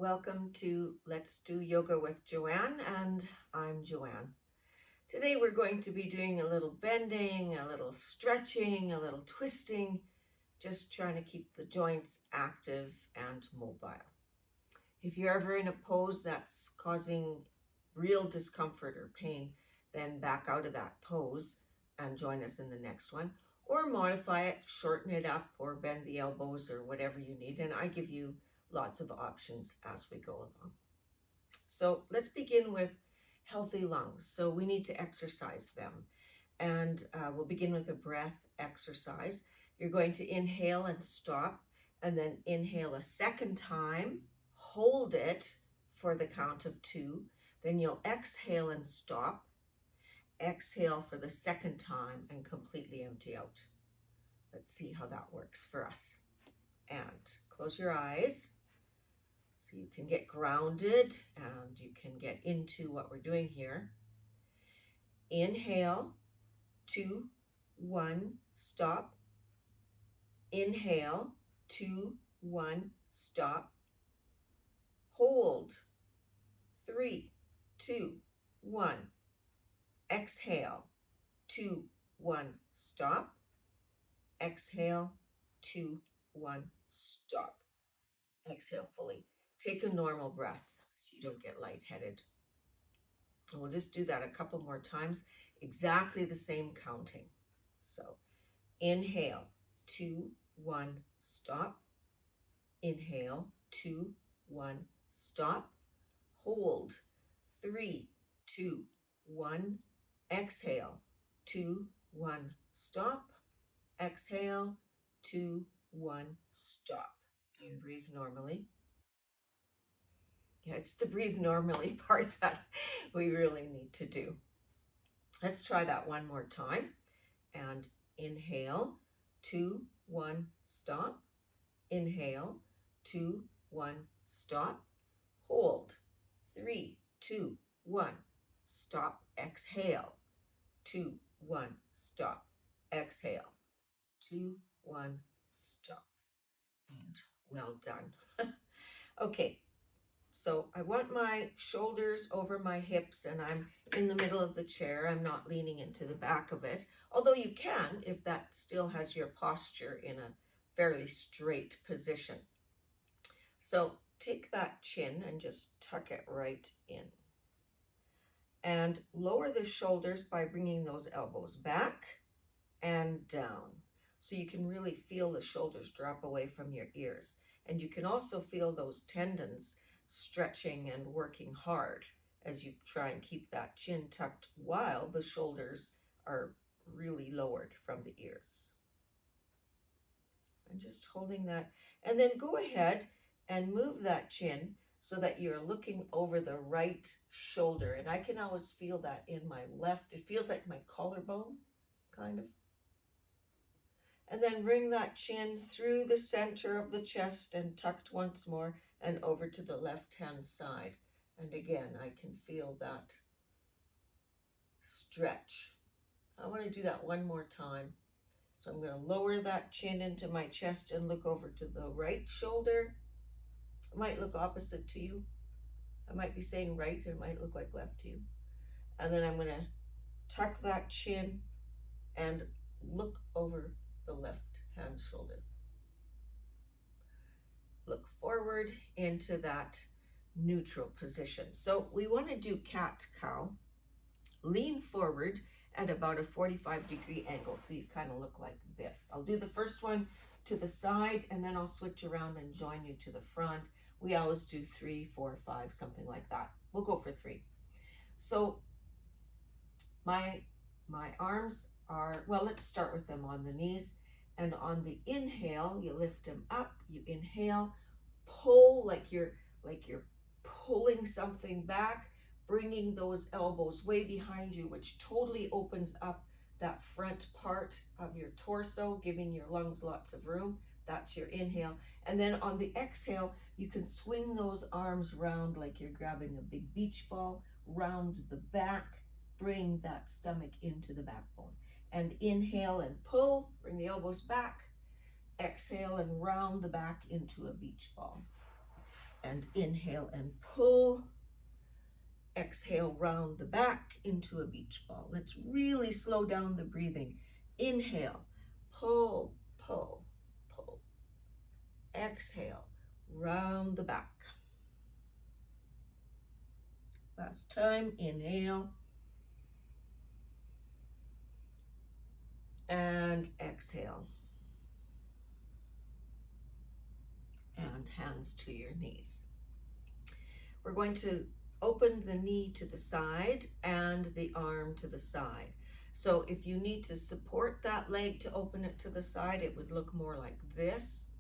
Welcome to Let's Do Yoga with Joanne, and I'm Joanne. Today we're going to be doing a little bending, a little stretching, a little twisting, just trying to keep the joints active and mobile. If you're ever in a pose that's causing real discomfort or pain, then back out of that pose and join us in the next one, or modify it, shorten it up, or bend the elbows or whatever you need. And I give you lots of options as we go along. So let's begin with healthy lungs. So we need to exercise them. And we'll begin with a breath exercise. You're going to inhale and stop, and then inhale a second time, hold it for the count of 2. Then you'll exhale and stop, exhale for the second time, and completely empty out. Let's see how that works for us. And close your eyes so you can get grounded and you can get into what we're doing here. Inhale, 2, 1, stop. Inhale, 2, 1, stop. Hold, 3, 2, 1. Exhale, 2, 1, stop. Exhale, 2, 1, stop. Exhale fully. Take a normal breath so you don't get lightheaded. And we'll just do that a couple more times, exactly the same counting. So inhale, 2, 1, stop. Inhale, 2, 1, stop. Hold, 3, 2, 1. Exhale, 2, 1, stop. Exhale, 2, 1, stop. And breathe normally. Yeah, it's the breathe normally part that we really need to do. Let's try that one more time. And inhale, 2, 1, stop. Inhale, 2, 1, stop. Hold, 3, 2, 1, stop. Exhale, 2, 1, stop. Exhale, 2, 1, stop. And well done. Okay. So I want my shoulders over my hips and I'm in the middle of the chair. I'm not leaning into the back of it, although you can if that still has your posture in a fairly straight position. So take that chin and just tuck it right in. And lower the shoulders by bringing those elbows back and down. So you can really feel the shoulders drop away from your ears. And you can also feel those tendons stretching and working hard as you try and keep that chin tucked while the shoulders are really lowered from the ears. And just holding that. And then go ahead and move that chin so that you're looking over the right shoulder. And I can always feel that in my left. It feels like my collarbone, kind of. And then bring that chin through the center of the chest and tucked once more and over to the left-hand side. And again, I can feel that stretch. I want to do that one more time. So I'm going to lower that chin into my chest and look over to the right shoulder. It might look opposite to you. I might be saying right, it might look like left to you. And then I'm going to tuck that chin and look over the left hand shoulder. Look forward into that neutral position. So we want to do cat-cow. Lean forward at about a 45-degree angle. So you kind of look like this. I'll do the first one to the side and then I'll switch around and join you to the front. We always do 3, 4, 5, something like that. We'll go for 3. So my arms are, well, let's start with them on the knees. And on the inhale, you lift them up, you inhale, pull like you're pulling something back, bringing those elbows way behind you, which totally opens up that front part of your torso, giving your lungs lots of room. That's your inhale. And then on the exhale, you can swing those arms round like you're grabbing a big beach ball, round the back, bring that stomach into the backbone. And inhale and pull, bring the elbows back. Exhale and round the back into a beach ball. and inhale and pull. Exhale, round the back into a beach ball. Let's really slow down the breathing. Inhale, pull, pull, pull. Exhale, round the back. Last time, inhale. And exhale. And hands to your knees. We're going to open the knee to the side and the arm to the side. So if you need to support that leg to open it to the side, it would look more like this.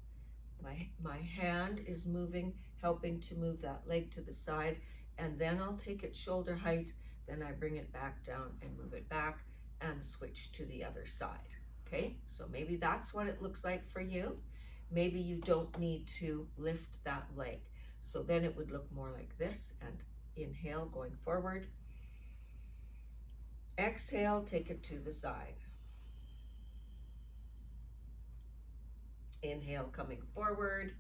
My hand is moving, helping to move that leg to the side, and then I'll take it shoulder height, then I bring it back down and move it back and switch to the other side. Okay, so maybe that's what it looks like for you. Maybe you don't need to lift that leg. So then it would look more like this, and inhale, going forward. Exhale, take it to the side. Inhale, coming forward.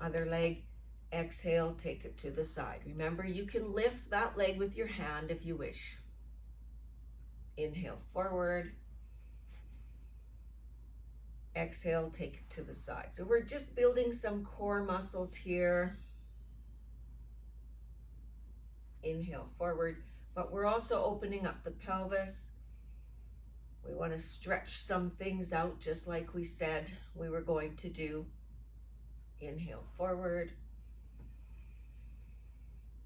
Other leg. Exhale, take it to the side. Remember, you can lift that leg with your hand if you wish. Inhale, forward. Exhale, take it to the side. So we're just building some core muscles here. Inhale, forward. But we're also opening up the pelvis. We want to stretch some things out just like we said we were going to do. Inhale, forward.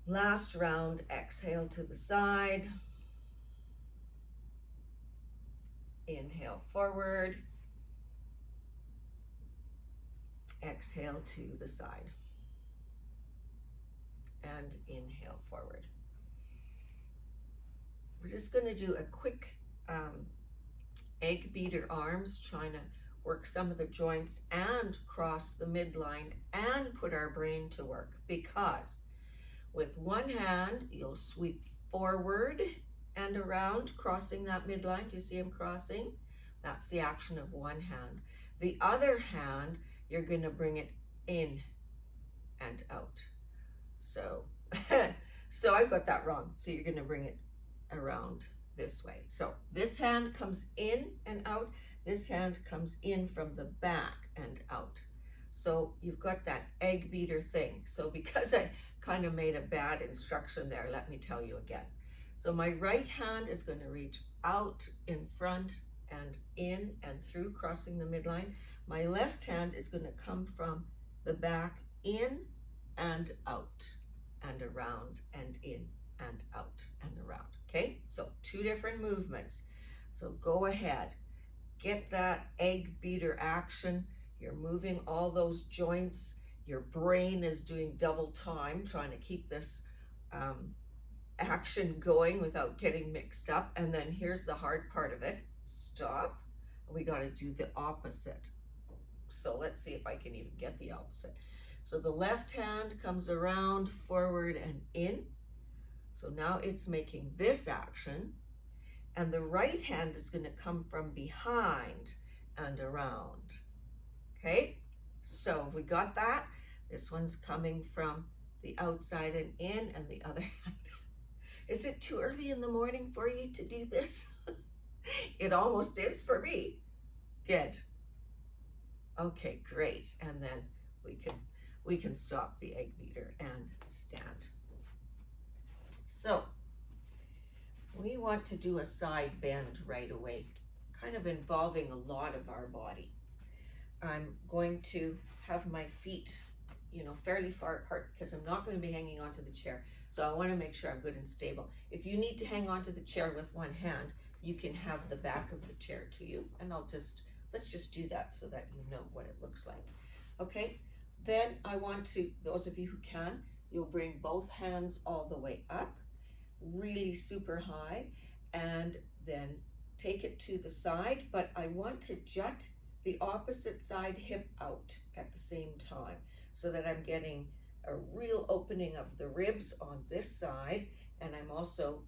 Last round, exhale to the side. Inhale, forward. Exhale to the side. And inhale, forward. We're just going to do a quick egg beater arms, trying to work some of the joints and cross the midline and put our brain to work, because with one hand you'll sweep forward and around, crossing that midline. Do you see him crossing? That's the action of one hand. The other hand, you're going to bring it in and out. So I got that wrong. So you're going to bring it around this way. So this hand comes in and out. This hand comes in from the back and out. So you've got that egg beater thing. So because I kind of made a bad instruction there, let me tell you again. So my right hand is going to reach out in front and in and through, crossing the midline. My left hand is going to come from the back in and out and around and in and out and around. Okay, so two different movements. So go ahead, get that egg beater action. You're moving all those joints. Your brain is doing double time, trying to keep this action going without getting mixed up. And then here's the hard part of it. Stop. We got to do the opposite. So let's see if I can even get the opposite. So the left hand comes around, forward and in. So now it's making this action. And the right hand is going to come from behind and around. Okay, so we got that. This one's coming from the outside and in, and the other hand. Is it too early in the morning for you to do this? It almost is for me. Good. Okay, great. And then we can stop the egg beater and stand. So we want to do a side bend right away, kind of involving a lot of our body. I'm going to have my feet, fairly far apart, because I'm not going to be hanging onto the chair. So I want to make sure I'm good and stable. If you need to hang onto the chair with one hand, you can have the back of the chair to you. And let's just do that so that you know what it looks like. Okay, then I want to, those of you who can, you'll bring both hands all the way up, really super high, and then take it to the side, but I want to jut the opposite side hip out at the same time, so that I'm getting a real opening of the ribs on this side, and I'm also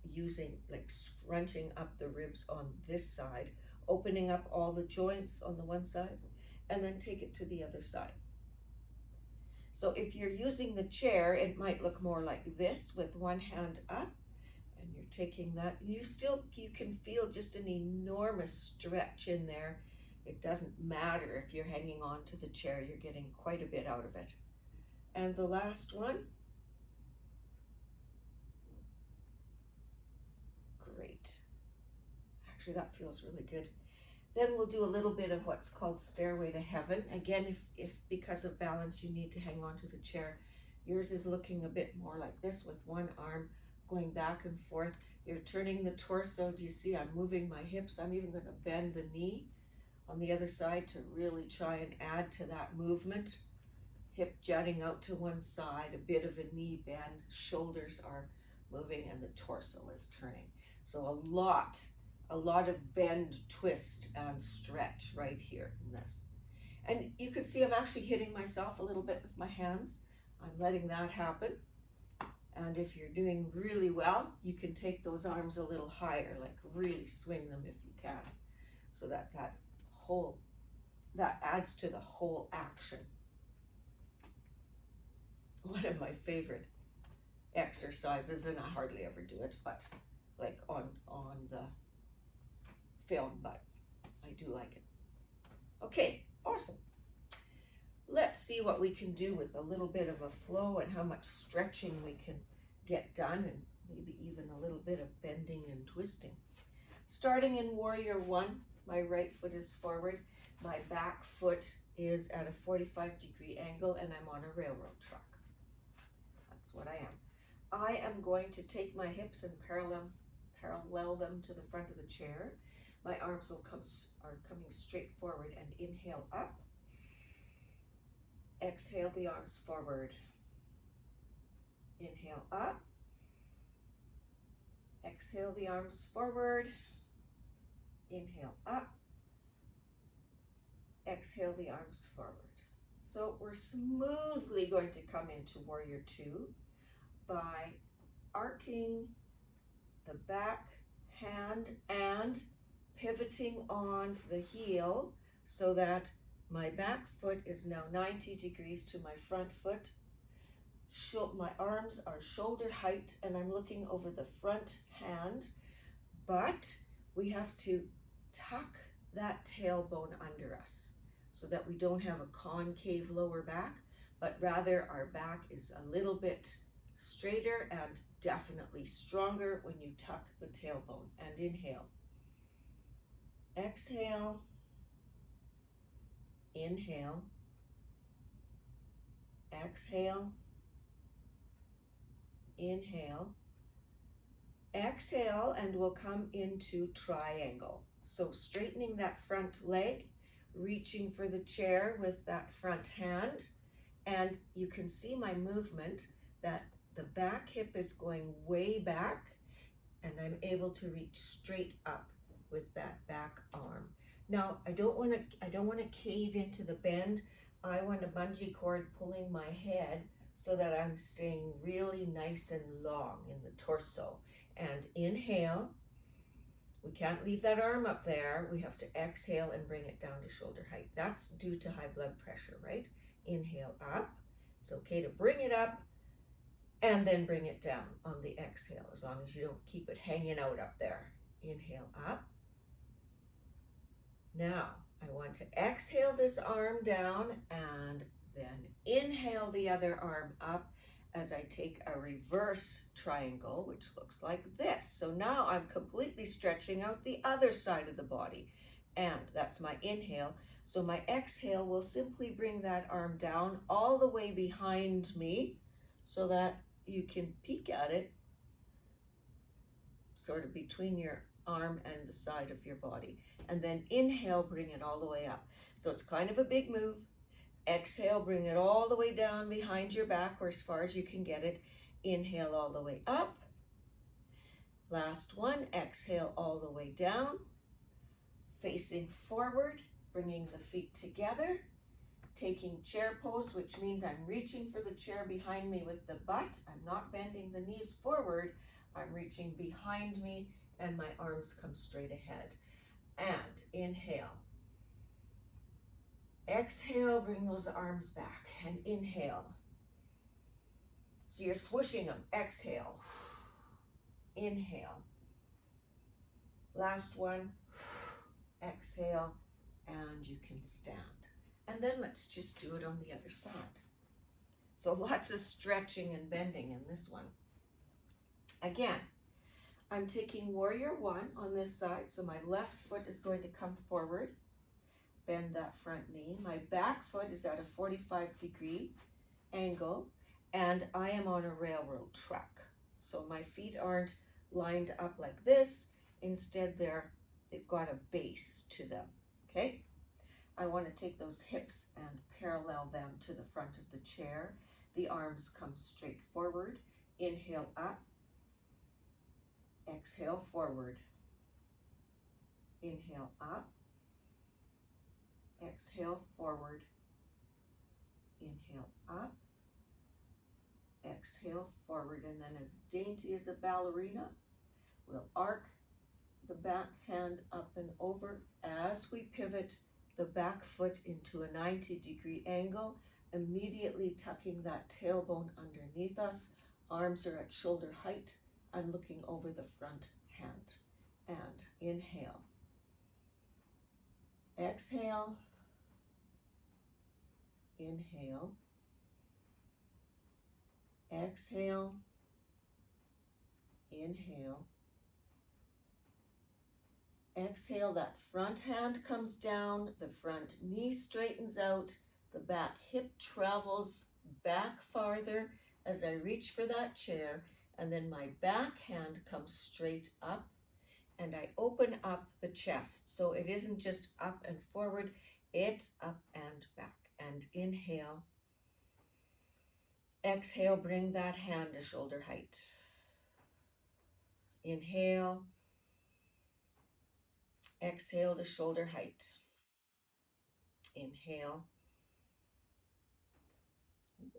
using, like, scrunching up the ribs on this side, opening up all the joints on the one side, and then take it to the other side. So if you're using the chair, it might look more like this with one hand up, and you're taking that. You can feel just an enormous stretch in there. It doesn't matter if you're hanging on to the chair, you're getting quite a bit out of it. And the last one. Great. Actually, that feels really good. Then we'll do a little bit of what's called Stairway to Heaven. Again, if because of balance you need to hang on to the chair, yours is looking a bit more like this with one arm going back and forth. You're turning the torso. Do you see I'm moving my hips? I'm even going to bend the knee on the other side to really try and add to that movement. Hip jutting out to one side, a bit of a knee bend, shoulders are moving, and the torso is turning. So a lot of bend, twist, and stretch right here in this. And you can see I'm actually hitting myself a little bit with my hands. I'm letting that happen. And if you're doing really well, you can take those arms a little higher, like really swing them if you can, so that adds to the whole action. One of my favorite exercises, and I hardly ever do it, but like on the film, but I do like it. Okay, awesome. Let's see what we can do with a little bit of a flow and how much stretching we can get done, and maybe even a little bit of bending and twisting. Starting in Warrior One, my right foot is forward, my back foot is at a 45-degree angle, and I'm on a railroad track. That's what I am. I am going to take my hips and parallel them to the front of the chair. My arms are coming straight forward, and inhale up. Exhale the arms forward. Inhale up. Exhale the arms forward. Inhale up. Exhale the arms forward. So we're smoothly going to come into Warrior Two by arcing the back hand and pivoting on the heel so that my back foot is now 90 degrees to my front foot. My arms are shoulder height, and I'm looking over the front hand, but we have to tuck that tailbone under us so that we don't have a concave lower back, but rather our back is a little bit straighter and definitely stronger when you tuck the tailbone. And inhale. Exhale. Inhale. Exhale. Inhale. Exhale, and we'll come into triangle. So straightening that front leg, reaching for the chair with that front hand, and you can see my movement that the back hip is going way back, and I'm able to reach straight up with that back arm. Now, I don't want to cave into the bend. I want a bungee cord pulling my head so that I'm staying really nice and long in the torso. And inhale. We can't leave that arm up there. We have to exhale and bring it down to shoulder height. That's due to high blood pressure, right? Inhale up. It's okay to bring it up and then bring it down on the exhale, as long as you don't keep it hanging out up there. Inhale up. Now, I want to exhale this arm down and then inhale the other arm up as I take a reverse triangle, which looks like this. So now I'm completely stretching out the other side of the body. And that's my inhale. So my exhale will simply bring that arm down all the way behind me so that you can peek at it sort of between your arm and the side of your body. And then inhale, bring it all the way up. So it's kind of a big move. Exhale, bring it all the way down behind your back or as far as you can get it. Inhale all the way up. Last one, exhale all the way down. Facing forward, bringing the feet together. Taking chair pose, which means I'm reaching for the chair behind me with the butt. I'm not bending the knees forward. I'm reaching behind me and my arms come straight ahead. And inhale. Exhale, bring those arms back and inhale. So you're swooshing them. Exhale. Inhale. Last one. Exhale. And you can stand. And then let's just do it on the other side. So lots of stretching and bending in this one. Again, I'm taking warrior one on this side. So my left foot is going to come forward. Bend that front knee. My back foot is at a 45-degree angle, and I am on a railroad track. So my feet aren't lined up like this. Instead, they've got a base to them, okay? I want to take those hips and parallel them to the front of the chair. The arms come straight forward. Inhale up. Exhale forward. Inhale up. Exhale forward. Inhale up. Exhale forward, and then as dainty as a ballerina, we'll arc the back hand up and over as we pivot the back foot into a 90-degree angle, immediately tucking that tailbone underneath us. Arms are at shoulder height. I'm looking over the front hand. And inhale. Exhale. Inhale. Exhale. Inhale. Exhale, that front hand comes down, the front knee straightens out, the back hip travels back farther as I reach for that chair, and then my back hand comes straight up, and I open up the chest. So it isn't just up and forward, it's up and back. And inhale. Exhale, bring that hand to shoulder height. Inhale. Exhale to shoulder height. Inhale.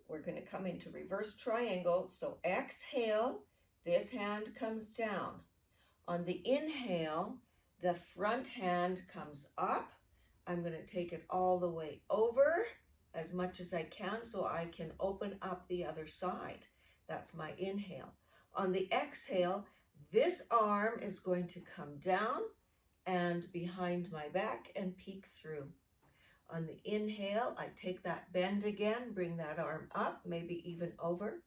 We're going to come into reverse triangle. So exhale, this hand comes down. On the inhale, the front hand comes up. I'm going to take it all the way over as much as I can so I can open up the other side. That's my inhale. On the exhale, this arm is going to come down and behind my back and peek through. On the inhale, I take that bend again, bring that arm up, maybe even over.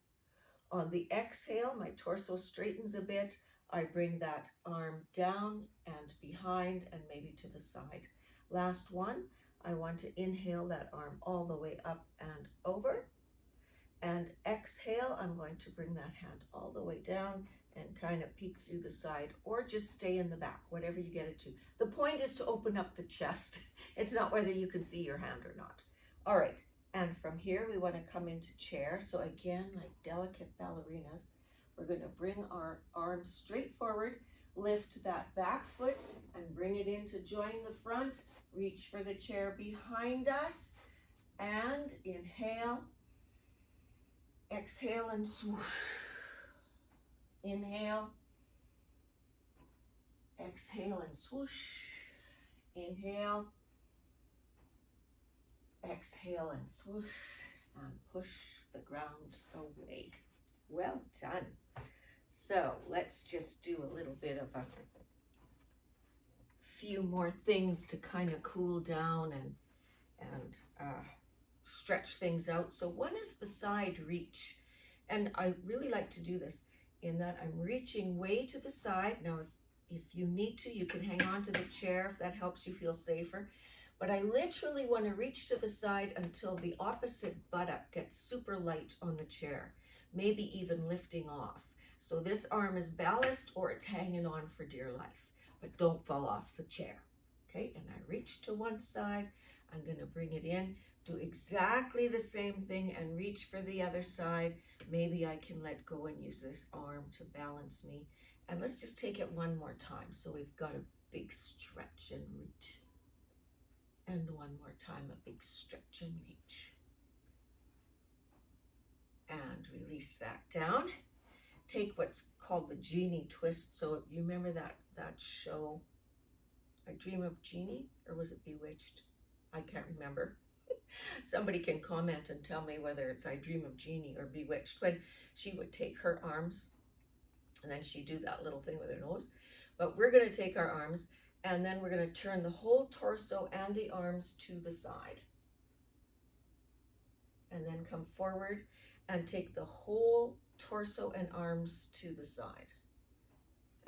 On the exhale, my torso straightens a bit. I bring that arm down and behind and maybe to the side. Last one, I want to inhale that arm all the way up and over. And exhale, I'm going to bring that hand all the way down and kind of peek through the side or just stay in the back, whatever you get it to. The point is to open up the chest. It's not whether you can see your hand or not. All right, and from here we want to come into chair. So again, like delicate ballerinas, we're going to bring our arms straight forward, lift that back foot and bring it in to join the front. Reach for the chair behind us and inhale. Exhale and swoosh. Inhale. Exhale and swoosh. Inhale. Exhale and swoosh. And push the ground away. Well done. So let's just do a little bit of a few more things to kind of cool down and stretch things out. So one is the side reach. And I really like to do this in that I'm reaching way to the side. Now, if you need to, you can hang on to the chair if that helps you feel safer. But I literally want to reach to the side until the opposite buttock gets super light on the chair, maybe even lifting off. So this arm is ballast or it's hanging on for dear life, but don't fall off the chair. Okay, and I reach to one side. I'm going to bring it in, do exactly the same thing and reach for the other side. Maybe I can let go and use this arm to balance me. And let's just take it one more time. So we've got a big stretch and reach. And one more time, a big stretch and reach. And release that down. Take what's called the genie twist. So you remember that show, I Dream of Jeannie, or was it Bewitched? I can't remember. Somebody can comment and tell me whether it's I Dream of Jeannie or Bewitched, when she would take her arms and then she'd do that little thing with her nose. But we're going to take our arms and then we're going to turn the whole torso and the arms to the side. And then come forward and take the whole torso and arms to the side.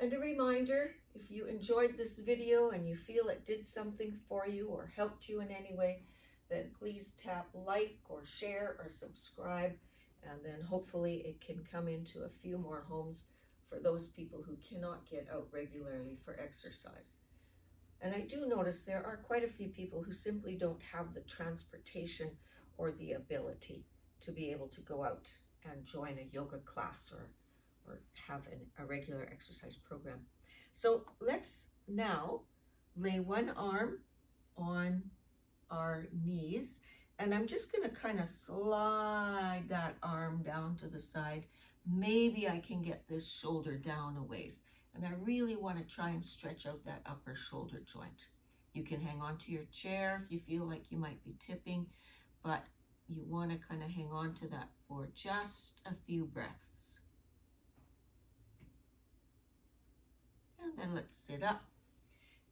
And a reminder, if you enjoyed this video and you feel it did something for you or helped you in any way, then please tap like or share or subscribe, and then hopefully it can come into a few more homes for those people who cannot get out regularly for exercise. And I do notice there are quite a few people who simply don't have the transportation or the ability to be able to go out and join a yoga class or have a regular exercise program. So let's now lay one arm on our knees, and I'm just going to kind of slide that arm down to the side. Maybe I can get this shoulder down a ways, and I really want to try and stretch out that upper shoulder joint. You can hang on to your chair if you feel like you might be tipping, but you want to kind of hang on to that for just a few breaths. And then let's sit up.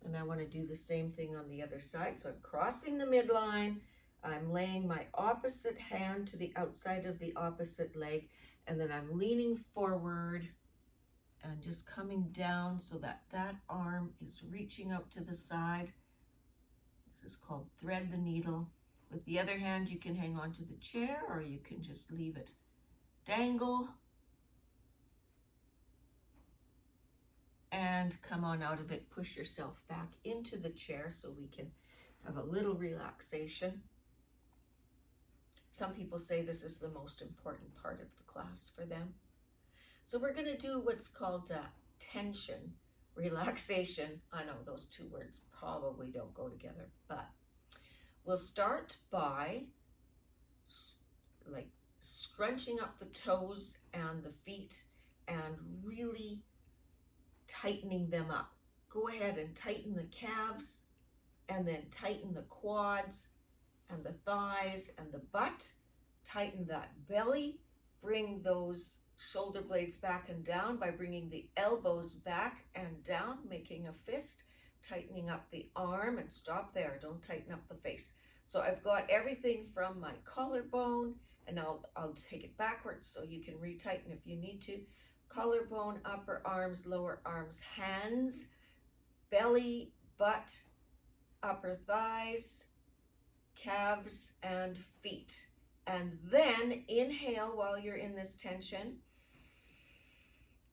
And I want to do the same thing on the other side. So I'm crossing the midline. I'm laying my opposite hand to the outside of the opposite leg. And then I'm leaning forward and just coming down so that that arm is reaching out to the side. This is called thread the needle. With the other hand, you can hang on to the chair or you can just leave it dangle. And come on out of it, push yourself back into the chair so we can have a little relaxation. Some people say this is the most important part of the class for them. So we're going to do what's called tension, relaxation. I know those two words probably don't go together, but we'll start by like scrunching up the toes and the feet and really tightening them up. Go ahead and tighten the calves and then tighten the quads and the thighs and the butt. Tighten that belly. Bring those shoulder blades back and down by bringing the elbows back and down, making a fist, tightening up the arm, and stop there. Don't tighten up the face. So I've got everything from my collarbone, and I'll take it backwards so you can retighten if you need to. Collarbone, upper arms, lower arms, hands, belly, butt, upper thighs, calves, and feet. And then inhale while you're in this tension.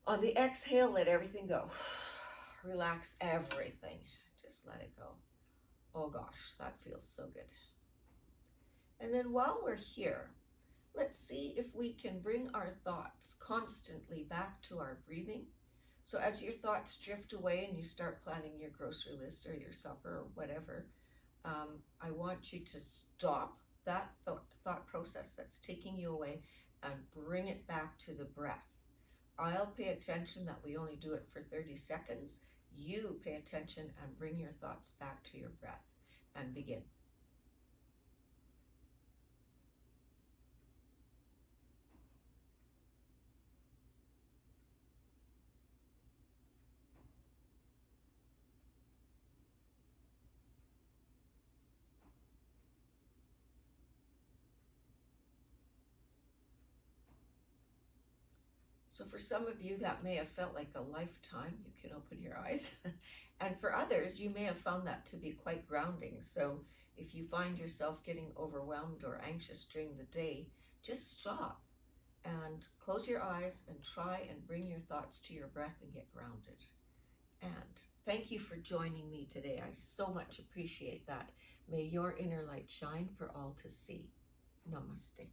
On the exhale, let everything go. Relax everything. Just let it go. Oh gosh, that feels so good. And then while we're here, let's see if we can bring our thoughts constantly back to our breathing. So as your thoughts drift away and you start planning your grocery list or your supper or whatever, I want you to stop that thought process that's taking you away and bring it back to the breath. I'll pay attention that we only do it for 30 seconds. You pay attention and bring your thoughts back to your breath and begin. So for some of you, that may have felt like a lifetime. You can open your eyes. And for others, you may have found that to be quite grounding. So if you find yourself getting overwhelmed or anxious during the day, just stop and close your eyes and try and bring your thoughts to your breath and get grounded. And thank you for joining me today. I so much appreciate that. May your inner light shine for all to see. Namaste.